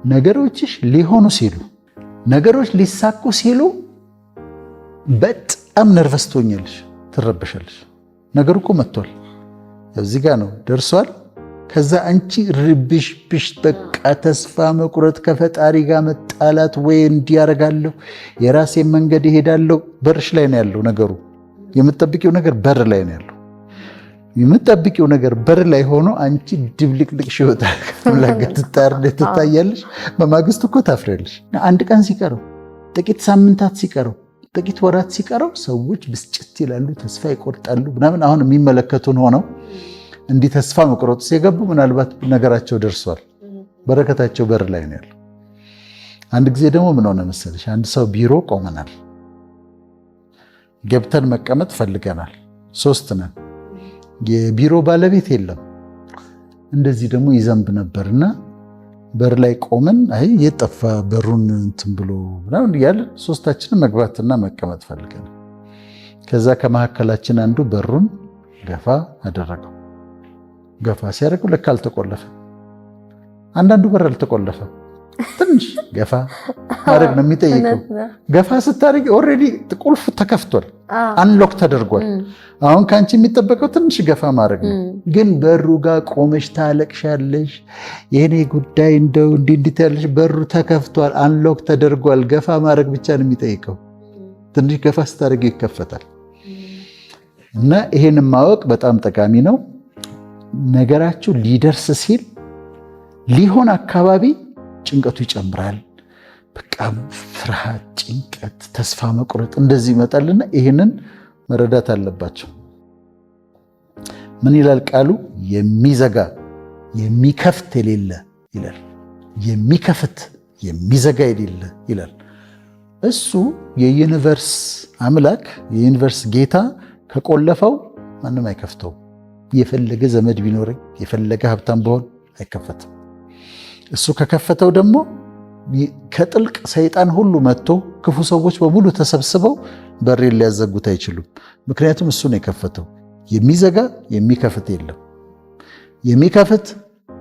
ነገሮችሽ ሊሆኑ ሲሉ ነገሮች ሊሳኩ ሲሉ በጣም ነርቨስ ትሆኛለሽ፣ ትረበሻለሽ። ነገሩ እኮ መጥቷል፣ እዚህ ጋር ነው ደርሷል። ከዛ አንቺ ርብሽ ብሽ በቃ ተስፋ መቁረጥ፣ ከፈጣሪ ጋር መጣላት፣ ወይ እንዲያረጋለሁ የራሴን መንገድ ይሄዳለሁ። በርሽ ላይ ነው ያለው ነገሩ። የምትጠብቂው ነገር በር ላይ ነው ያለው። የምትጠብቂው ነገር በር ላይ ሆኖ አንቺ ድብልቅልቅሽ ይወጣል። ትታያለሽ። በማግስቱ እኮ ታፍሪያለሽ። አንድ ቀን ሲቀረው፣ ጥቂት ሳምንታት ሲቀረው፣ ጥቂት ወራት ሲቀረው ሰዎች ብስጭት ይላሉ፣ ተስፋ ይቆርጣሉ ምናምን። አሁን የሚመለከቱን ሆነው እንዲህ ተስፋ መቁረጥ ሲገቡ ምናልባት ነገራቸው ደርሷል። በረከታቸው በር ላይ ነው ያለው። አንድ ጊዜ ደግሞ ምን ሆነ መሰለሽ? አንድ ሰው ቢሮ ቆመናል፣ ገብተን መቀመጥ ፈልገናል። 3 ነን። የቢሮ ባለቤት የለም። እንደዚህ ደግሞ ይዘንብ ነበርና በር ላይ ቆመን አይ የጠፋ በሩን እንትን ብሎ ምናምን እያልን 3ታችንን መግባትና መቀመጥ ፈልገናል። ከዛ ከመካከላችን አንዱ በሩን ገፋ አደረገው። ገፋ ሲያደርገው ለካ አልተቆለፈም። አንዳንዱ በር አልተቆለፈም። ትንሽ ገፋ ማድረግ ነው የሚጠይቀው። ገፋ ስታደርጊ ኦልሬዲ ቁልፍ ተከፍቷል፣ አንሎክ ተደርጓል። አሁን ከአንቺ የሚጠበቀው ትንሽ ገፋ ማድረግ ነው። ግን በሩ ጋር ቆመሽ ታለቅሻለሽ። የኔ ጉዳይ እንደው እንዲህ ያለሽ፣ በሩ ተከፍቷል፣ አንሎክ ተደርጓል። ገፋ ማድረግ ብቻ ነው የሚጠይቀው። ትንሽ ገፋ ስታደርጊ ይከፈታል። እና ይሄን ማወቅ በጣም ጠቃሚ ነው። ነገራችሁ ሊደርስ ሲል ሊሆን አካባቢ ጭንቀቱ ይጨምራል። በቃ ፍርሃት፣ ጭንቀት፣ ተስፋ መቁረጥ እንደዚህ ይመጣልና ይህንን መረዳት አለባቸው። ምን ይላል ቃሉ? የሚዘጋ የሚከፍት የሌለ ይላል። የሚከፍት የሚዘጋ የሌለ ይላል። እሱ የዩኒቨርስ አምላክ የዩኒቨርስ ጌታ ከቆለፈው ማንም አይከፍተው። የፈለገ ዘመድ ቢኖረኝ የፈለገ ሀብታም በሆን አይከፈትም። እሱ ከከፈተው ደግሞ ከጥልቅ ሰይጣን ሁሉ መጥቶ ክፉ ሰዎች በሙሉ ተሰብስበው በሬን ሊያዘጉት አይችሉም። ምክንያቱም እሱ ነው የከፈተው። የሚዘጋ የሚከፍት የለም። የሚከፍት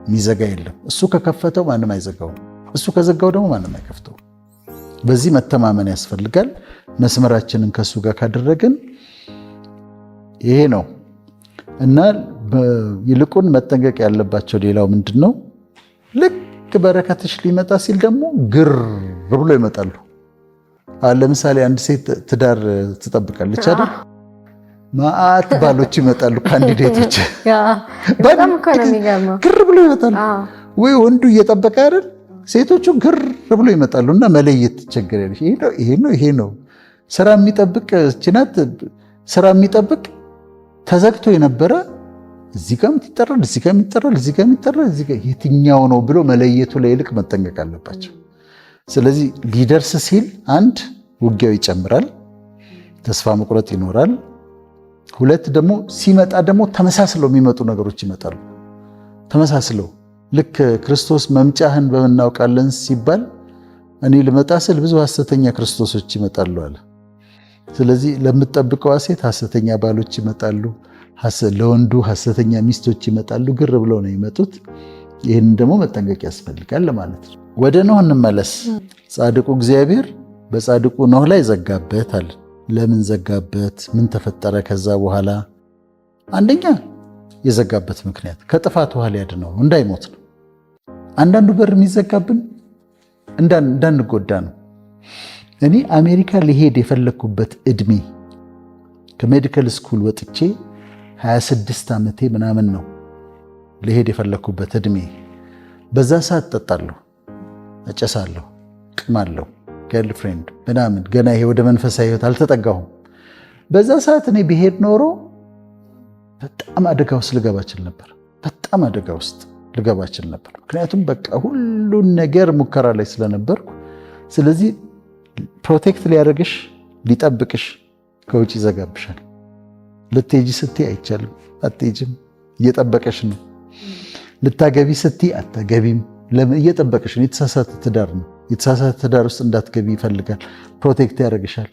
የሚዘጋ የለም። እሱ ከከፈተው ማንም አይዘጋውም። እሱ ከዘጋው ደግሞ ማንም አይከፍተው። በዚህ መተማመን ያስፈልጋል። መስመራችንን ከእሱ ጋር ካደረግን ይሄ ነው እና ይልቁን መጠንቀቅ ያለባቸው ሌላው ምንድን ነው? ልክ በረከትሽ ሊመጣ ሲል ደግሞ ግር ብሎ ይመጣሉ። ለምሳሌ አንድ ሴት ትዳር ትጠብቃለች አይደል? ማአት ባሎች ይመጣሉ፣ ካንዲዴቶች ግር ብሎ ይመጣሉ። ወይ ወንዱ እየጠበቀ አይደል? ሴቶቹ ግር ብሎ ይመጣሉ እና መለየት ትቸገሪያለሽ። ይሄ ነው ስራ የሚጠብቅ ችናት ስራ የሚጠብቅ ተዘግቶ የነበረ እዚህ ጋር ይጠራል፣ እዚህ ጋር ይጠራል፣ እዚህ ጋር ይጠራል፣ እዚህ ጋር የትኛው ነው ብሎ መለየቱ ላይ ይልቅ መጠንቀቅ አለባቸው። ስለዚህ ሊደርስ ሲል አንድ ውጊያው ይጨምራል፣ ተስፋ መቁረጥ ይኖራል። 2 ደግሞ ሲመጣ ደግሞ ተመሳስለው የሚመጡ ነገሮች ይመጣሉ። ተመሳስለው ልክ ክርስቶስ መምጫህን በምናውቃለን ሲባል እኔ ልመጣ ስል ብዙ ሐሰተኛ ክርስቶሶች ይመጣሉ አለ። ስለዚህ ለምትጠብቀዋ ሴት ሐሰተኛ ባሎች ይመጣሉ፣ ለወንዱ ሐሰተኛ ሚስቶች ይመጣሉ። ግር ብለው ነው ይመጡት። ይህን ደግሞ መጠንቀቅ ያስፈልጋል ማለት ነው። ወደ ኖህ እንመለስ። ጻድቁ እግዚአብሔር በጻድቁ ኖህ ላይ ዘጋበት አለ። ለምን ዘጋበት? ምን ተፈጠረ? ከዛ በኋላ አንደኛ የዘጋበት ምክንያት ከጥፋት ውሃ ሊያድነው እንዳይሞት ነው። አንዳንዱ በር የሚዘጋብን እንዳንጎዳ ነው። እኔ አሜሪካ ሊሄድ የፈለግኩበት እድሜ ከሜዲካል ስኩል ወጥቼ 26 ዓመቴ ምናምን ነው ሊሄድ የፈለግኩበት እድሜ። በዛ ሰዓት ጠጣለሁ፣ እጨሳለሁ፣ ቅማለሁ፣ ገርልፍሬንድ ምናምን ገና ይሄ ወደ መንፈሳዊ ህይወት አልተጠጋሁም። በዛ ሰዓት እኔ ብሄድ ኖሮ በጣም አደጋ ውስጥ ልገባ እችል ነበር። በጣም አደጋ ውስጥ ልገባ እችል ነበር። ምክንያቱም በቃ ሁሉን ነገር ሙከራ ላይ ስለነበርኩ። ስለዚህ ፕሮቴክት ሊያደርግሽ ሊጠብቅሽ ከውጭ ይዘጋብሻል። ልትሄጂ ስትይ አይቻልም፣ አትሄጂም፣ እየጠበቀሽ ነው። ልታገቢ ስትይ አታገቢም፣ ለምን? እየጠበቀሽ ነው። የተሳሳተ ትዳር ነው። የተሳሳተ ትዳር ውስጥ እንዳትገቢ ይፈልጋል። ፕሮቴክት ያደርግሻል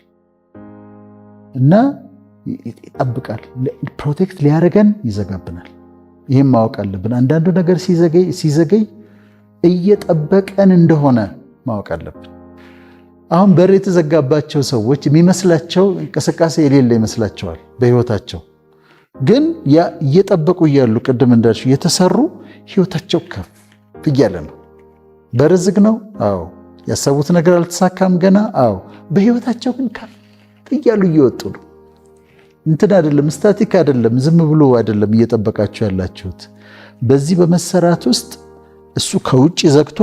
እና ይጠብቃል። ፕሮቴክት ሊያደርገን ይዘጋብናል። ይህም ማወቅ አለብን። አንዳንዱ ነገር ሲዘገይ እየጠበቀን እንደሆነ ማወቅ አለብን። አሁን በር የተዘጋባቸው ሰዎች የሚመስላቸው እንቅስቃሴ የሌለ ይመስላቸዋል በህይወታቸው። ግን ያ እየጠበቁ እያሉ ቅድም እንዳልሽ የተሰሩ ህይወታቸው ከፍ እያለ ነው። በር ዝግ ነው። አዎ። ያሰቡት ነገር አልተሳካም ገና። አዎ። በህይወታቸው ግን ከፍ እያሉ እየወጡ ነው። እንትን አይደለም፣ ስታቲክ አይደለም፣ ዝም ብሎ አይደለም እየጠበቃችሁ ያላችሁት። በዚህ በመሰራት ውስጥ እሱ ከውጭ ዘግቶ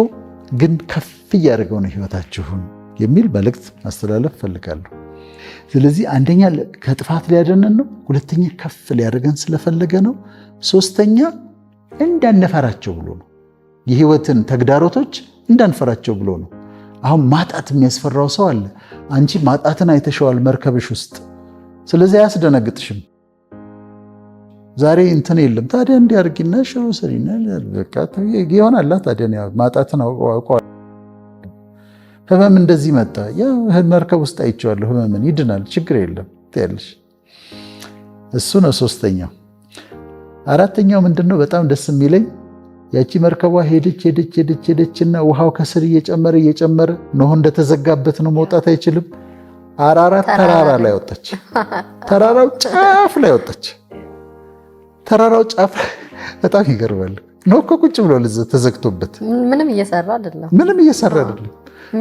ግን ከፍ እያደረገው ነው ህይወታችሁን የሚል መልእክት ማስተላለፍ ፈልጋለሁ። ስለዚህ አንደኛ ከጥፋት ሊያድነን ነው፣ ሁለተኛ ከፍ ሊያደርገን ስለፈለገ ነው፣ ሶስተኛ እንዳንፈራቸው ብሎ ነው። የህይወትን ተግዳሮቶች እንዳንፈራቸው ብሎ ነው። አሁን ማጣት የሚያስፈራው ሰው አለ። አንቺ ማጣትን አይተሸዋል መርከብሽ ውስጥ። ስለዚህ አያስደነግጥሽም። ዛሬ እንትን የለም ታዲያ እንዲያርጊና ሽሮ ስሪና በቃ ይሆናል። ታዲያ ማጣትን አውቀዋል። ህመም እንደዚህ መጣ፣ ያ መርከብ ውስጥ አይቼዋለሁ፣ ህመምን ይድናል፣ ችግር የለም ትያለሽ። እሱ ነው ሶስተኛው። አራተኛው ምንድነው? በጣም ደስ የሚለኝ ያቺ መርከቧ ሄደችና ውሃው ከስር እየጨመረ ኖህ እንደተዘጋበት ነው፣ መውጣት አይችልም። አራራት ተራራ ላይ ወጣች። ተራራው ጫፍ ላይ ወጣች። ተራራው ጫፍ በጣም ይገርማል። ኖህ እኮ ቁጭ ብሎ ተዘግቶበት ምንም እየሰራ አይደለም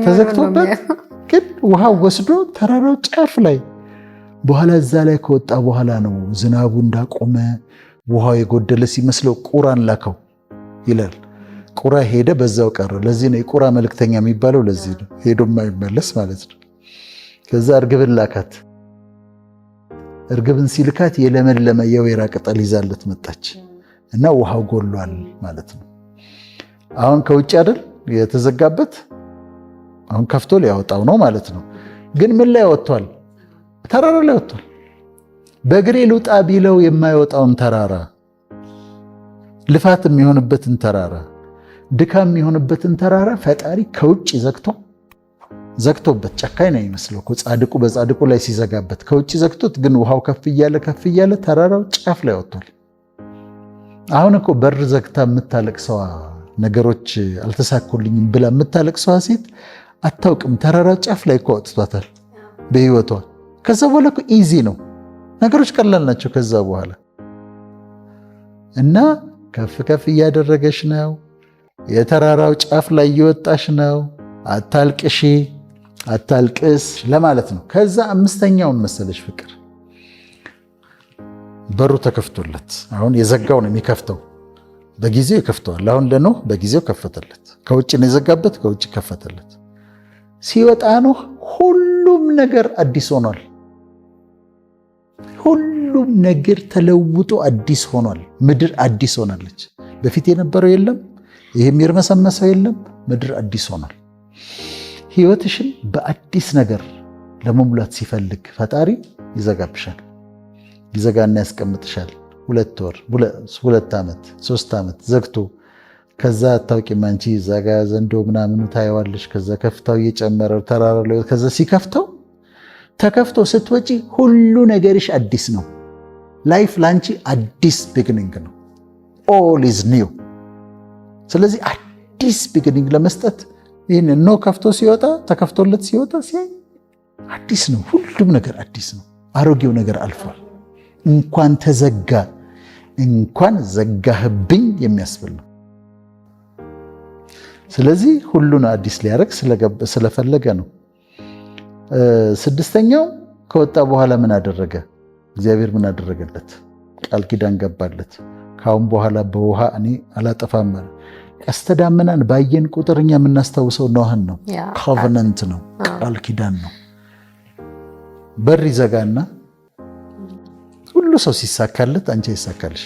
ተዘግቶበት፣ ግን ውሃው ወስዶ ተራራው ጫፍ ላይ በኋላ እዛ ላይ ከወጣ በኋላ ነው ዝናቡ እንዳቆመ ውሃው የጎደለ ሲመስለው ቁራን ላከው ይላል። ቁራ ሄደ፣ በዛው ቀረ። ለዚህ ነው የቁራ መልእክተኛ የሚባለው። ለዚህ ነው ሄዶ የማይመለስ ማለት ነው። ከዛ እርግብን ላካት። እርግብን ሲልካት የለመለመ የወይራ ቅጠል ይዛለት መጣች እና ውሃው ጎሏል ማለት ነው። አሁን ከውጭ አይደል የተዘጋበት፣ አሁን ከፍቶ ሊያወጣው ነው ማለት ነው። ግን ምን ላይ ወጥቷል? ተራራ ላይ ወጥቷል። በእግሬ ልውጣ ቢለው የማይወጣውን ተራራ፣ ልፋት የሚሆንበትን ተራራ፣ ድካም የሚሆንበትን ተራራ ፈጣሪ ከውጭ ዘግቶበት፣ ጨካኝ ነው የሚመስለው እኮ ጻድቁ በጻድቁ ላይ ሲዘጋበት፣ ከውጭ ዘግቶት፣ ግን ውሃው ከፍ እያለ ተራራው ጫፍ ላይ ወጥቷል። አሁን እኮ በር ዘግታ የምታለቅሰዋ ነገሮች አልተሳኩልኝም ብላ የምታለቅሰዋ ሴት አታውቅም። ተራራው ጫፍ ላይ እኮ ወጥቷታል በህይወቷ። ከዛ በኋላ እኮ ኢዚ ነው፣ ነገሮች ቀላል ናቸው ከዛ በኋላ። እና ከፍ እያደረገሽ ነው፣ የተራራው ጫፍ ላይ እየወጣሽ ነው። አታልቅሺ፣ አታልቅስ ለማለት ነው። ከዛ አምስተኛውን መሰለሽ ፍቅር፣ በሩ ተከፍቶለት፣ አሁን የዘጋው ነው የሚከፍተው፣ በጊዜው ይከፍተዋል። አሁን ለኖህ በጊዜው ከፈተለት። ከውጭ ነው የዘጋበት፣ ከውጭ ከፈተለት። ሲወጣ ኖህ ሁሉም ነገር አዲስ ሆኗል። ሁሉም ነገር ተለውጦ አዲስ ሆኗል። ምድር አዲስ ሆናለች። በፊት የነበረው የለም፣ ይሄ የሚርመሰመሰው የለም። ምድር አዲስ ሆኗል። ህይወትሽን በአዲስ ነገር ለመሙላት ሲፈልግ ፈጣሪ ይዘጋብሻል። ይዘጋና ያስቀምጥሻል። 2 ወር፣ 2 ዓመት፣ 3 ዓመት ዘግቶ ከዛ አታውቂም አንቺ ዛጋ ዘንዶ ምናምኑ ታየዋለሽ። ከዛ ከፍታው እየጨመረ ተራራ ላይ ከዛ ሲከፍተው ተከፍቶ ስትወጪ ሁሉ ነገርሽ አዲስ ነው። ላይፍ ላንቺ አዲስ ቢግኒንግ ነው። ኦል ኢዝ ኒው። ስለዚህ አዲስ ቢግኒንግ ለመስጠት ይህን ኖህ ከፍቶ ሲወጣ ተከፍቶለት ሲወጣ ሲያይ አዲስ ነው። ሁሉም ነገር አዲስ ነው። አሮጌው ነገር አልፏል። እንኳን ተዘጋ እንኳን ዘጋህብኝ የሚያስብል ነው። ስለዚህ ሁሉን አዲስ ሊያደርግ ስለፈለገ ነው። 6ኛው ከወጣ በኋላ ምን አደረገ? እግዚአብሔር ምን አደረገለት? ቃል ኪዳን ገባለት። ካሁን በኋላ በውሃ እኔ አላጠፋም ማለት። ቀስተ ደመናን ባየን ቁጥር እኛ የምናስታውሰው ኖህን ነው። ኮቨነንት ነው፣ ቃል ኪዳን ነው። በር ይዘጋና ሁሉ ሰው ሲሳካለት አንቺ አይሳካልሽ።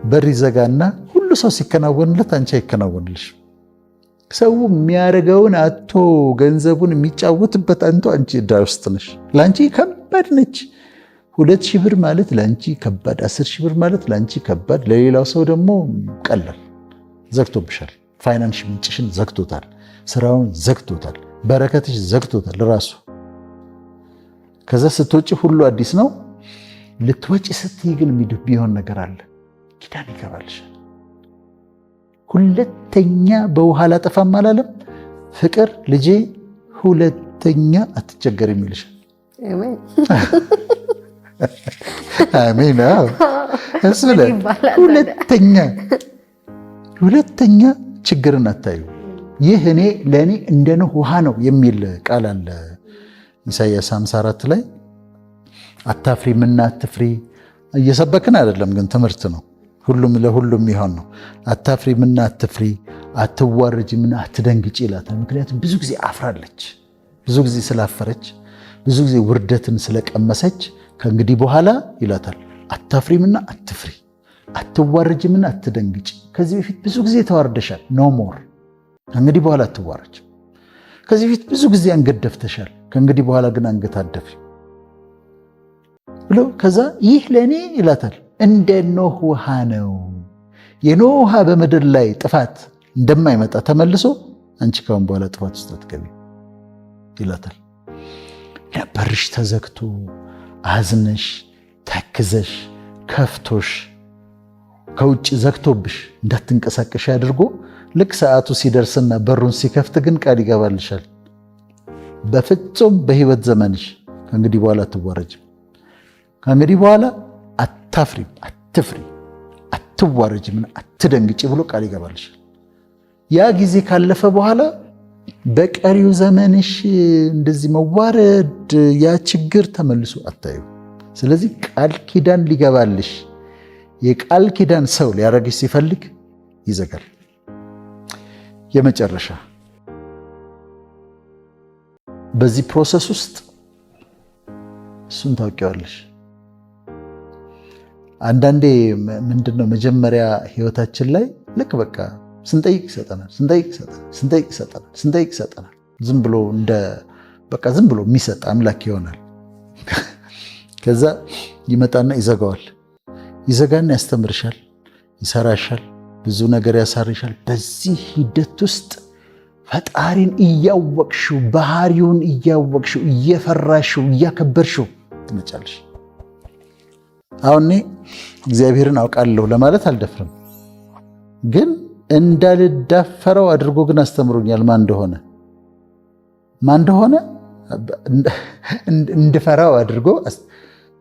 በር ይዘጋና ሁሉ ሰው ሲከናወንለት አንቺ አይከናወንልሽ። ሰው የሚያደርገውን አቶ ገንዘቡን የሚጫወትበት አንቺ ዕዳ ውስጥ ነሽ። ለአንቺ ከባድ ነች። 2,000 ብር ማለት ለአንቺ ከባድ፣ 10,000 ብር ማለት ለአንቺ ከባድ፣ ለሌላው ሰው ደግሞ ቀላል። ዘግቶብሻል። ፋይናንስ ምንጭሽን ዘግቶታል። ስራውን ዘግቶታል። በረከትሽ ዘግቶታል ራሱ። ከዛ ስትወጪ ሁሉ አዲስ ነው። ልትወጪ ስትይ ግን ቢሆን ነገር አለ። ኪዳን ይገባልሻል። ሁለተኛ በውሃ አላጠፋም አላለም። ፍቅር ልጄ ሁለተኛ አትቸገርም ይልሻል። አሜን። እሱ ሁለተኛ ችግርን አታዩ። ይህ ለእኔ እንደ ኖህ ውሃ ነው የሚል ቃል አለ ኢሳይያስ 54 ላይ። አታፍሪምና አትፍሪ። እየሰበክን አይደለም ግን ትምህርት ነው። ሁሉም ለሁሉም ይሆን ነው። አታፍሪምና አትፍሪ፣ አትዋረጂምና አትደንግጪ ይላታል። ምክንያቱም ብዙ ጊዜ አፍራለች። ብዙ ጊዜ ስላፈረች፣ ብዙ ጊዜ ውርደትን ስለቀመሰች ከእንግዲህ በኋላ ይላታል አታፍሪምና አትፍሪ፣ አትዋረጂምና አትደንግጪ። ከዚህ በፊት ብዙ ጊዜ ተዋርደሻል፣ ኖ ሞር። ከእንግዲህ በኋላ አትዋረጅ። ከዚህ በፊት ብዙ ጊዜ አንገት ደፍተሻል፣ ከእንግዲህ በኋላ ግን አንገት አትደፊ ብሎ ከዛ ይህ ለእኔ ይላታል እንደ ኖህ ውሃ ነው። የኖህ ውሃ በምድር ላይ ጥፋት እንደማይመጣ ተመልሶ አንቺ ካሁን በኋላ ጥፋት ውስጥ አትገቢ ይላታል። በርሽ ተዘግቶ አዝነሽ ተክዘሽ ከፍቶሽ ከውጭ ዘግቶብሽ እንዳትንቀሳቀሽ አድርጎ ልክ ሰዓቱ ሲደርስና በሩን ሲከፍት ግን ቃል ይገባልሻል። በፍጹም በህይወት ዘመንሽ ከእንግዲህ በኋላ አትዋረጅም፣ ከእንግዲህ በኋላ አታፍሪም፣ አትፍሪ፣ አትዋረጅም፣ አትደንግጪ ብሎ ቃል ይገባልሻል። ያ ጊዜ ካለፈ በኋላ በቀሪው ዘመንሽ እንደዚህ መዋረድ፣ ያ ችግር ተመልሶ አታዩ። ስለዚህ ቃል ኪዳን ሊገባልሽ የቃል ኪዳን ሰው ሊያረግሽ ሲፈልግ ይዘጋል። የመጨረሻ በዚህ ፕሮሰስ ውስጥ እሱን ታውቂዋለሽ። አንዳንዴ ምንድነው መጀመሪያ ህይወታችን ላይ ልክ በቃ ስንጠይቅ ይሰጠናል፣ ስንጠይቅ ይሰጠናል። ዝም ብሎ ዝም ብሎ የሚሰጥ አምላክ ይሆናል። ከዛ ይመጣና ይዘጋዋል። ይዘጋና ያስተምርሻል፣ ይሰራሻል፣ ብዙ ነገር ያሳርሻል። በዚህ ሂደት ውስጥ ፈጣሪን እያወቅሽው፣ ባህሪውን እያወቅሽው፣ እየፈራሽው፣ እያከበርሽው ትመጫለሽ። አሁን እኔ እግዚአብሔርን አውቃለሁ ለማለት አልደፍርም፣ ግን እንዳልዳፈረው አድርጎ ግን አስተምሮኛል። ማን እንደሆነ እንድፈራው አድርጎ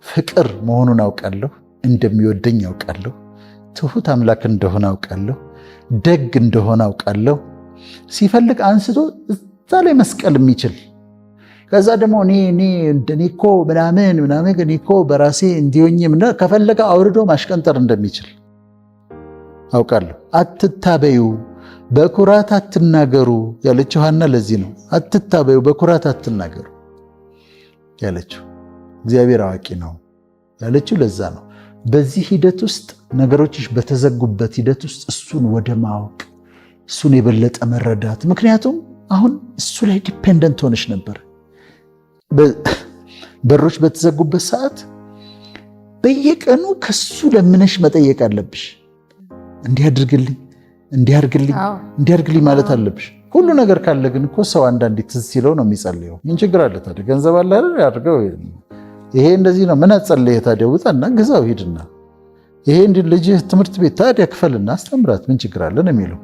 ፍቅር መሆኑን አውቃለሁ፣ እንደሚወደኝ አውቃለሁ፣ ትሁት አምላክ እንደሆነ አውቃለህ፣ ደግ እንደሆነ አውቃለሁ። ሲፈልግ አንስቶ እዛ ላይ መስቀል የሚችል ከዛ ደግሞ እኔ እኮ ምናምን እኔ እኮ በራሴ እንዲሆኝ ከፈለገ አውርዶ ማሽቀንጠር እንደሚችል አውቃለሁ። አትታበዩ፣ በኩራት አትናገሩ ያለችው ሐና ለዚህ ነው። አትታበዩ፣ በኩራት አትናገሩ ያለችው እግዚአብሔር አዋቂ ነው ያለችው ለዛ ነው። በዚህ ሂደት ውስጥ ነገሮችሽ በተዘጉበት ሂደት ውስጥ እሱን ወደ ማወቅ፣ እሱን የበለጠ መረዳት። ምክንያቱም አሁን እሱ ላይ ዲፔንደንት ሆነሽ ነበር። በሮች በተዘጉበት ሰዓት በየቀኑ ከሱ ለምነሽ መጠየቅ አለብሽ። እንዲያድርግልኝ ማለት አለብሽ። ሁሉ ነገር ካለ ግን እኮ ሰው አንዳንዴ ትዝ ሲለው ነው የሚጸልየው። ምን ችግር አለ ታዲያ? ገንዘብ አለ አይደል? ያድርገው። ይሄ እንደዚህ ነው። ምን አጸለየ ታዲያ? ውጣና ግዛው ሂድና። ይሄ ልጅህ ትምህርት ቤት ታዲያ ክፈልና አስተምራት። ምን ችግር አለ ነው የሚለው።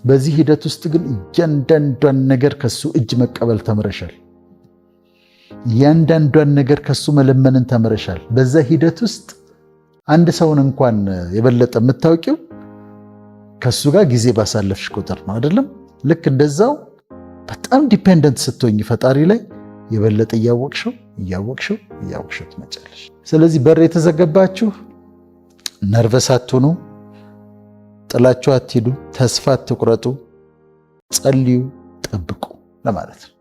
በዚህ ሂደት ውስጥ ግን እያንዳንዷን ነገር ከሱ እጅ መቀበል ተምረሻል። እያንዳንዷን ነገር ከሱ መለመንን ተምረሻል። በዛ ሂደት ውስጥ አንድ ሰውን እንኳን የበለጠ የምታውቂው ከሱ ጋር ጊዜ ባሳለፍሽ ቁጥር ነው አይደለም? ልክ እንደዛው በጣም ዲፔንደንት ስትሆኝ ፈጣሪ ላይ የበለጠ እያወቅሽው ትመጫለሽ። ስለዚህ በር የተዘገባችሁ ነርቨስ አትሁኑ፣ ጥላችሁ አትሂዱ፣ ተስፋ አትቁረጡ፣ ጸልዩ፣ ጠብቁ ለማለት ነው።